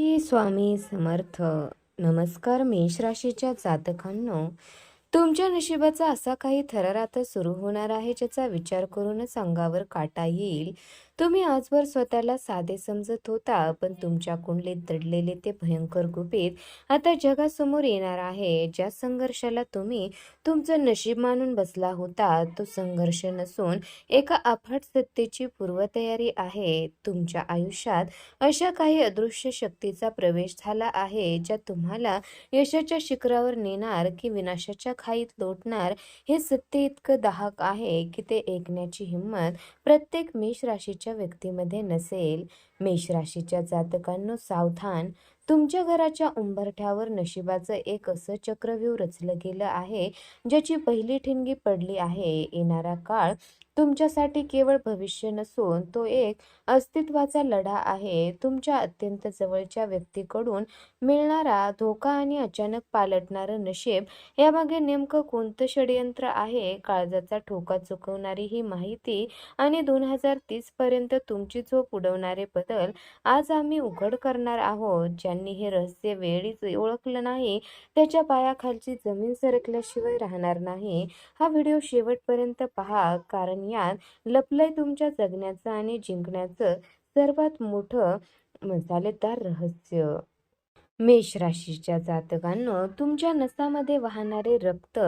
श्री स्वामी समर्थ. नमस्कार मेष राशीच्या जातकांनो, तुमच्या नशिबाचा असा काही थरार आता सुरू होणार आहे ज्याचा विचार करूनच अंगावर काटा येईल. तुम्ही आजवर स्वतःला साधे समजत होता, पण तुमच्या कुंडलीत दडलेले ते भयंकर गुपित आता जगासमोर येणार आहे. ज्या संघर्षाला तुम्ही तुमचं नशीब मानून बसला होता, तो संघर्ष नसून एका अफाट सत्तेची पूर्वतयारी आहे. तुमच्या आयुष्यात अशा काही अदृश्य शक्तीचा प्रवेश झाला आहे ज्या तुम्हाला यशाच्या शिखरावर नेणार की विनाशाच्या खाईत लोटणार. हे सत्य इतकं दाहक आहे की ते ऐकण्याची हिंमत प्रत्येक मेष राशीच्या व्यक्तीमध्ये नसेल. मेष राशीच्या जातकांनो सावधान. तुमच्या घराच्या उंबरठ्यावर नशिबाचं एक असं चक्रव्यूह रचलं गेलं आहे ज्याची पहिली ठिणगी पडली आहे. येणारा काळ तुमच्यासाठी केवळ भविष्य नसून तो एक अस्तित्वाचा लढा आहे. तुमच्या अत्यंत जवळच्या व्यक्तीकडून मिळणारा धोका आणि अचानक पालटणारं नशीब यामागे नेमकं कोणतं षडयंत्र आहे? काळजाचा ठोका चुकवणारी ही माहिती आणि 2030 पर्यंत तुमची झोप उडवणारे बदल आज आम्ही उघड करणार आहोत. ज्यांनी हे रहस्य वेळीच ओळखलं नाही त्याच्या पायाखालची जमीन सरकल्याशिवाय राहणार नाही. हा व्हिडिओ शेवटपर्यंत पहा, कारण यात लपलंय तुमच्या जगण्याचं आणि जिंकण्याचं सर्वात मोठं मसालेदार रहस्य. मेष राशीच्या जातकांनो, तुमच्या नसामध्ये वाहणारे रक्त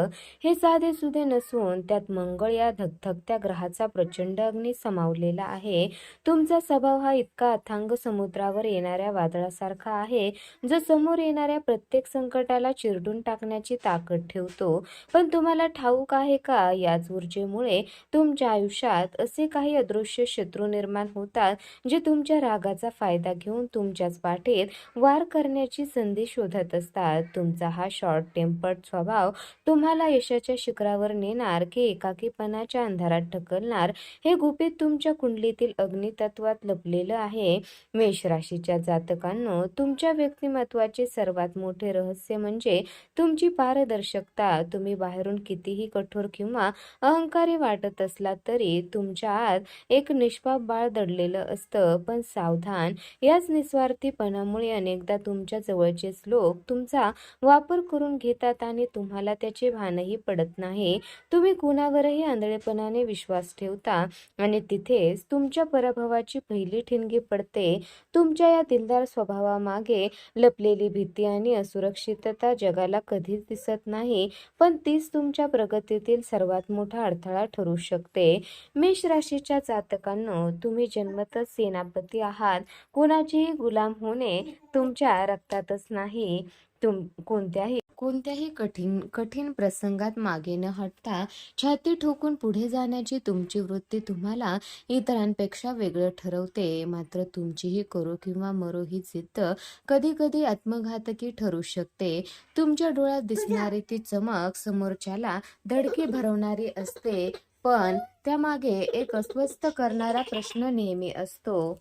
हे साधे सुधे नसून त्यात मंगळ या धगधगत्या ग्रहाचा प्रचंड अग्नी समावलेला आहे. तुमचा स्वभाव हा इतका अथांग समुद्रावर येणाऱ्या वादळासारखा आहे जो समोर येणाऱ्या प्रत्येक संकटाला चिरडून टाकण्याची ताकद ठेवतो. पण तुम्हाला ठाऊक आहे का, याच ऊर्जेमुळे तुमच्या आयुष्यात असे काही अदृश्य शत्रू निर्माण होतात जे तुमच्या रागाचा फायदा घेऊन तुमच्याच पाठीत वार करण्याची संधी शोधत असतात. तुमचा हा शॉर्ट टेम्पर्ड स्वभाव तुम्हाला यशाच्या शिखरावर नेणार की एकाकीपणाच्या अंधारात ढकलणार, हे गुपित तुमच्या कुंडलीतील अग्नितत्वात लपलेलं आहे. मेष राशीच्या जातकांनो, तुमच्या व्यक्तिमत्वाचे सर्वात मोठे रहस्य म्हणजे तुमची पारदर्शकता. तुम्ही बाहेरून कितीही कठोर किंवा अहंकारी वाटत असला तरी तुमच्या आत एक निष्पाप बाळ दडलेलं असतं. पण सावधान, याच निस्वार्थीपणामुळे अनेकदा तुमच्या जवळचेच लोक तुमचा वापर करून घेतात आणि तुम्हाला त्याचे भानही पडत नाही. तुम्ही कुणावरही आंधळेपणाने विश्वास ठेवता आणि तिथेच तुमच्या पराभवाची पहिली ठिणगी पडते. तुमच्या या दिलदार स्वभावामागे लपलेली भीती आणि असुरक्षितता जगाला कधीच दिसत नाही, पण तीच तुमच्या प्रगतीतील सर्वात मोठा अडथळा ठरू शकते. मेष राशीच्या जातकांनो, तुम्ही जन्मतःच सेनापती आहात. कुणाचेही गुलाम होणे तुमच्या रक्तातच नाही. कोणत्याही कठीण कठीण प्रसंगात मागे न हटता छाती ठोकून पुढे जाण्याची तुमची वृत्ती तुम्हाला इतरांपेक्षा वेगळं ठरवते. मात्र तुमची ही करो किंवा मरो ही जिद्द कधी कधी आत्मघातकी ठरू शकते. तुमच्या डोळ्यात दिसणारी ती चमक समोरच्याला धडकी भरवणारी असते, पण त्यामागे एक अस्वस्थ करणारा प्रश्न नेहमी असतो.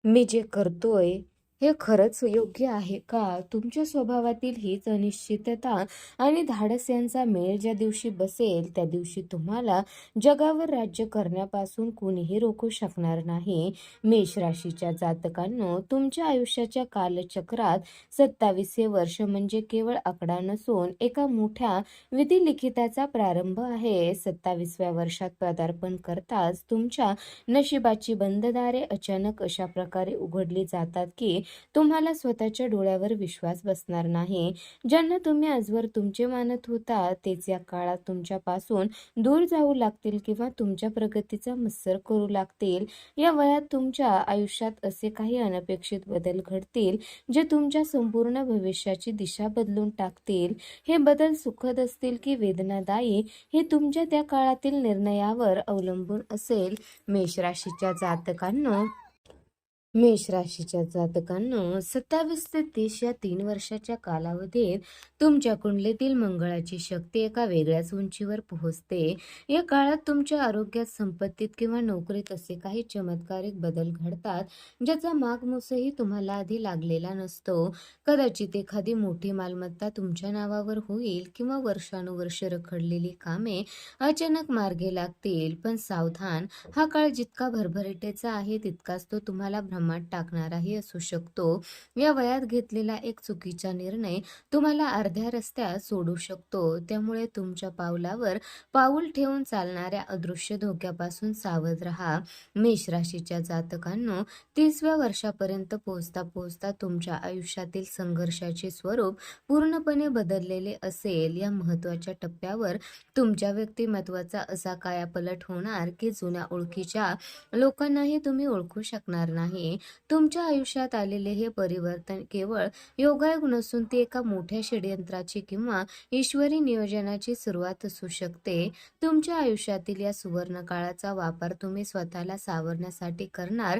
मी जे करतोय हे खरंच योग्य आहे का? तुमच्या स्वभावातील हीच अनिश्चितता आणि धाडस यांचा मेळ ज्या दिवशी बसेल त्या दिवशी तुम्हाला जगावर राज्य करण्यापासून कुणीही रोखू शकणार नाही. मेष राशीच्या जातकांनो, तुमच्या आयुष्याच्या कालचक्रात 27 वर्ष म्हणजे केवळ आकडा नसून एका मोठ्या विधिलिखिताचा प्रारंभ आहे. 27व्या वर्षात पदार्पण करताच तुमच्या नशिबाची बंद दारे अचानक अशा प्रकारे उघडली जातात की तुम्हाला स्वतःच्या डोळ्यावर विश्वास बसणार नाही. ज्यांना तुम्ही आजवर तुमचे मानत होता तेच या काळात तुमच्यापासून दूर जाऊ लागतील किंवा तुमच्या प्रगतीचा मत्सर करू लागतील. या वयात तुमच्या आयुष्यात असे काही अनपेक्षित बदल घडतील जे तुमच्या संपूर्ण भविष्याची दिशा बदलून टाकतील. हे बदल सुखद असतील की वेदनादायी हे तुमच्या त्या काळातील निर्णयावर अवलंबून असेल. मेष राशीच्या जातकांनो, 27 ते 30 या 3 वर्षाच्या कालावधीत तुमच्या कुंडलीतील मंगळाची शक्ती एका वेगळ्याच उंचीवर पोहोचते. या काळात तुमच्या आरोग्यात, संपत्तीत किंवा नोकरीत असे काही चमत्कारिक बदल घडतात ज्याचा मागमूसही तुम्हाला आधी लागलेला नसतो. कदाचित एखादी मोठी मालमत्ता तुमच्या नावावर होईल किंवा वर्षानुवर्ष रखडलेली कामे अचानक मार्गी लागतील. पण सावधान, हा काळ जितका भरभराटीचा आहे तितकाच तो तुम्हाला संभ्रमात टाकणाराही असू शकतो. या वयात घेतलेला एक चुकीचा निर्णय तुम्हाला अर्ध्या रस्त्यात सोडू शकतो. त्यामुळे तुमच्या पावलावर पाऊल ठेवून चालणाऱ्या अदृश्य धोक्यापासून सावध राहा. मेष राशीच्या जातकांनो, 30व्या वर्षापर्यंत पोहोचता पोहोचता तुमच्या आयुष्यातील संघर्षाचे स्वरूप पूर्णपणे बदललेले असेल. या महत्त्वाच्या टप्प्यावर तुमच्या व्यक्तिमत्वाचा असा कायापालट होणार की जुन्या ओळखीच्या लोकांनाही तुम्ही ओळखू शकणार नाही. तुमच्या आयुष्यात आलेले हे परिवर्तन केवळ योगायोग नसून ती एका मोठ्या षड्यंत्राची किंवा ईश्वरी नियोजनाची सुरुवात असू शकते. तुमच्या आयुष्यातील या सुवर्ण काळाचा वापर तुम्ही स्वतःला सावरण्यासाठी करणार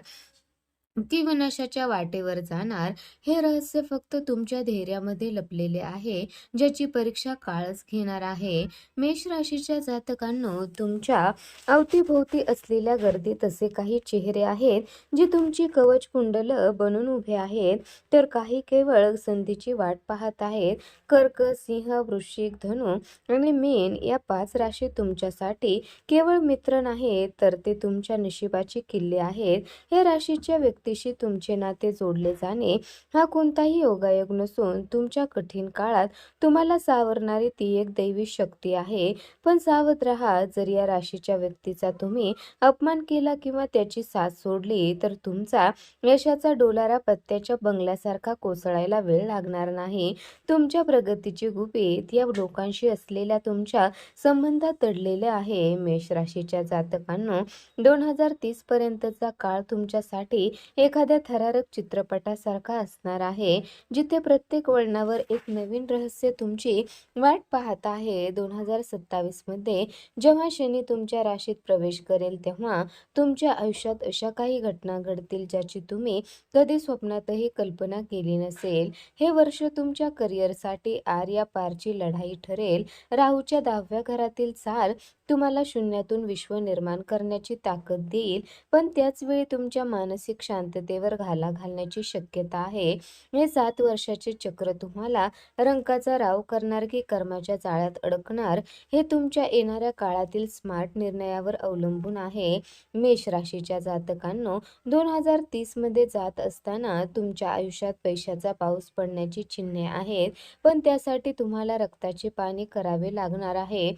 की विनाशाच्या वाटेवर जाणार, हे रहस्य फक्त तुमच्या धैर्यामध्ये लपलेले आहे, ज्याची परीक्षा काळच घेणार आहे. मेष राशीच्या जातकांनो, तुमच्या अवतीभोवती असलेल्या गर्दीत असे काही चेहरे आहेत जे तुमची कवच कुंडल बनून उभे आहेत, तर काही केवळ संधीची वाट पाहत आहेत. कर्क, सिंह, वृश्चिक, धनु आणि मीन या 5 राशी तुमच्यासाठी केवळ मित्र नाहीत, तर ते तुमच्या नशिबाची किल्ले आहेत. या राशीच्या व्यक्तीशी तुमचे नाते जोडले जाणे हा कोणताही योगायोग नसून तुमच्या कठीण काळात तुम्हाला सावरणारी ती एक दैवी शक्ती आहे. पण सावध राहा, जर या राशीच्या व्यक्तीचा तुम्ही अपमान केला किंवा त्याची साथ सोडली तर तुमचा यशाचा डोलारा पत्त्याच्या बंगल्यासारखा कोसळायला वेळ लागणार नाही. तुमच्या प्रगतीची गुपित या लोकांशी असलेल्या तुमच्या संबंधात दडलेले आहे. मेष राशीच्या जातकांनो, 2030 पर्यंतचा काळ तुमच्यासाठी एखाद्या थरारक चित्रपटासारखा असणार आहे, जिथे प्रत्येक वळणावर एक नवीन रहस्य तुमची वाट पाहत आहे. 2027 मध्ये जेव्हा शनी तुमच्या राशीत प्रवेश करेल, तेव्हा तुमच्या आयुष्यात अशा काही घटना घडतील ज्याची तुम्ही कधी स्वप्नातही कल्पना केली नसेल. हे वर्ष तुमच्या करिअरसाठी आर या पारची लढाई ठरेल. राहूच्या 10व्या घरातील चाल तुम्हाला शून्यातून विश्व निर्माण करण्याची ताकद देईल, पण त्याच वेळी तुमच्या मानसिक शांततेवर घाला घालण्याची शक्यता आहे. हे 7 वर्षाचे चक्र तुम्हाला रंकाचा राव करणार की कर्माच्या जाळ्यात अडकणार, हे तुमच्या येणाऱ्या काळातील स्मार्ट निर्णयावर अवलंबून आहे. मेष राशीच्या जातकांनो, 2030 मध्ये जात असताना तुमच्या आयुष्यात पैशाचा पाऊस पडण्याची चिन्हे आहेत, पण त्यासाठी तुम्हाला रक्ताचे पाणी करावे लागणार आहे.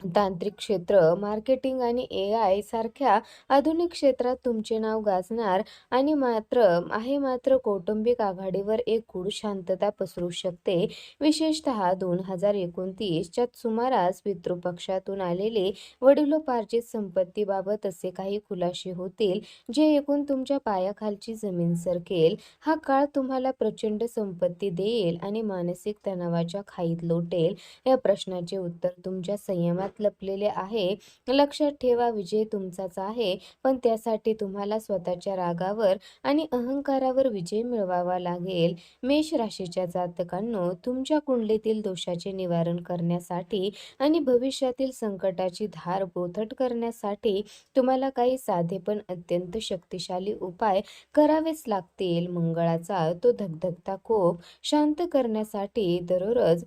तांत्रिक क्षेत्र, मार्केटिंग आणि AI सारख्या आधुनिक क्षेत्रात तुमचे नाव गाजणार आणि मात्र कौटुंबिक आघाडीवर एक गूढ शांतता पसरू शकते. विशेषतः 2029 च्या सुमारास पितृपक्षातून आलेले वडिलोपार्जित संपत्तीबाबत असे काही खुलासे होतील जे ऐकून तुमच्या पायाखालची जमीन सरकेल. हा काळ तुम्हाला प्रचंड संपत्ती देईल आणि मानसिक तणावाच्या खाईत लोटेल. या प्रश्नाचे उत्तर तुमच्या संयमात लपलेले आहे. लक्षात ठेवा, विजय तुमचाच आहे, पण त्यासाठी तुम्हाला स्वतःच्या रागावर आणि अहंकारावर विजय मिळवावा लागेल. मेष राशीच्या जातकांनो, तुमच्या कुंडलीतील दोषाचे निवारण करण्यासाठी आणि भविष्यातील संकटाची धार बोथट करण्यासाठी तुम्हाला काही साधे पण अत्यंत शक्तिशाली उपाय करावेच लागतील. मंगळाचा तो धगधगता कोप शांत करण्यासाठी दररोज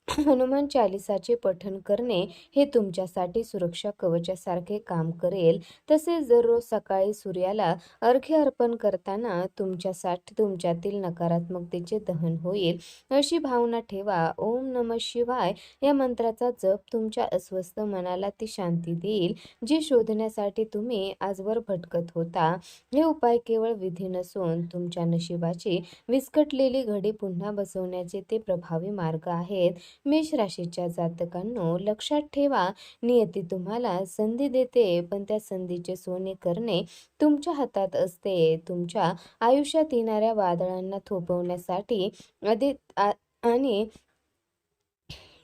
हनुमान चालिसाचे पठण करणे हे तुमच्यासाठी सुरक्षा कवचासारखे काम करेल. तसेच दररोज सकाळी सूर्याला अर्घ्य अर्पण करताना तुमच्यातील नकारात्मकतेचे दहन होईल, अशी भावना ठेवा. ओम नमः शिवाय या मंत्राचा जप तुमच्या अस्वस्थ मनाला ती शांती देईल जी शोधण्यासाठी तुम्ही आजवर भटकत होता. हे उपाय केवळ विधी नसून तुमच्या नशिबाची विस्कटलेली घडी पुन्हा बसवण्याचे ते प्रभावी मार्ग आहेत. मेष राशीच्या जातकांनो, लक्षात ठेवा, नियती तुम्हाला संधी देते, पण त्या संधीचे सोने करणे तुमच्या हातात असते. तुमच्या आयुष्यात येणाऱ्या वादळांना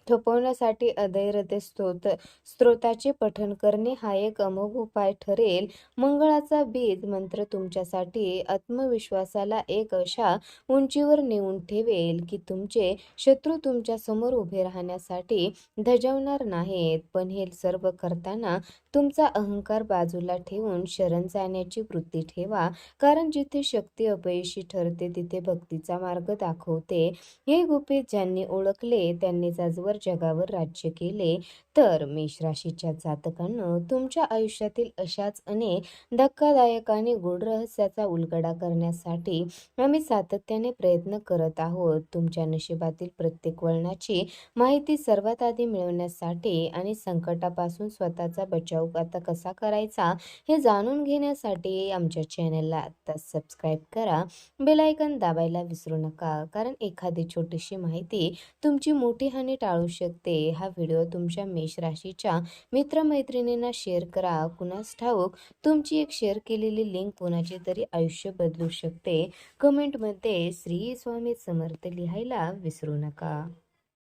थोपवण्यासाठी अधैर्य स्तोत्राचे पठण करणे हा एक अमोघ उपाय ठरेल. मंगळाचा बीज मंत्र तुमच्यासाठी आत्मविश्वासाला एक अशा उंचीवर नेऊन ठेवेल की तुमचे शत्रू तुमच्या समोर उभे राहण्यासाठी धजावणार नाहीत. पण हे सर्व करताना तुमचा अहंकार बाजूला ठेवून शरण जाण्याची वृत्ती ठेवा, कारण जिथे शक्ती अपयशी ठरते तिथे भक्तीचा मार्ग दाखवते. हे गुपित ज्यांनी ओळखले त्यांनीच आजवर जगावर राज्य केले. तर मेष राशीच्या जातकांनो, तुमच्या आयुष्यातील अशाच अनेक धक्कादायक आणि गूढ रहस्याचा उलगडा करण्यासाठी आम्ही सातत्याने प्रयत्न करत आहोत. तुमच्या नशिबातील प्रत्येक वळणाची माहिती सर्वात आधी मिळवण्यासाठी आणि संकटापासून स्वतःचा बचाव आता कसा करायचा हे जाणून घेण्यासाठी आमच्या चॅनलला आत्ताच सबस्क्राईब करा. बेल आयकॉन दाबायला विसरू नका, कारण एखादी छोटीशी माहिती तुमची मोठी हानी टाळू शकते. हा व्हिडिओ तुमच्या मेष राशीच्या मित्रमैत्रिणींना शेअर करा. कुणास ठाऊक तुमची एक शेअर केलेली लिंक कोणाचे तरी आयुष्य बदलू शकते. कमेंटमध्ये श्री स्वामी समर्थ लिहायला विसरू नका.